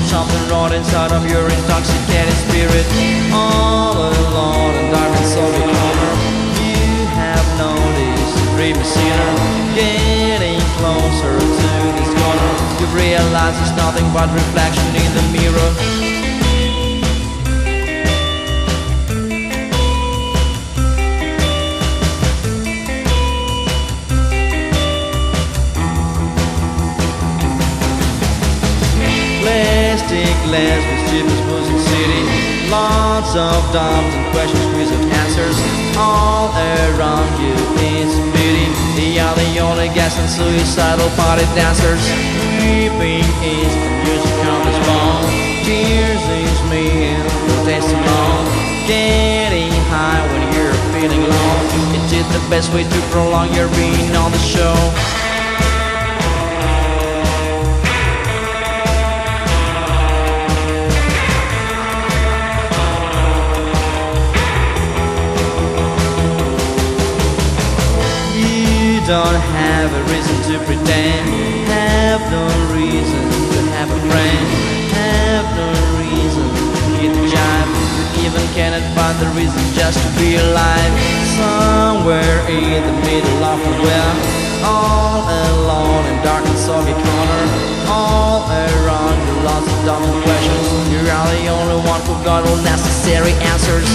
something wrong inside of your intoxicated spirit. All alone in darkness of your corner, you have noticed a dreamy sinner getting closer to this corner. You realize it's nothing but reflection in the mirror. Plastic glass with cheapest music city. Lots of doubts and questions, quiz and answers. All around you, it's a pity. They are the only gas and suicidal party dancers. Weeping is the music on this ball. Tears is me and protest alone. Getting high when you're feeling low. It is the best way to prolong your being on the show. Don't have a reason to pretend. Have no reason to have a friend. Have no reason to hit the jive. You even cannot find the reason just to be alive. Somewhere in the middle of the well, all alone in darkness of your corner. All around you, lots of dumb questions. You are the only one who got all necessary answers.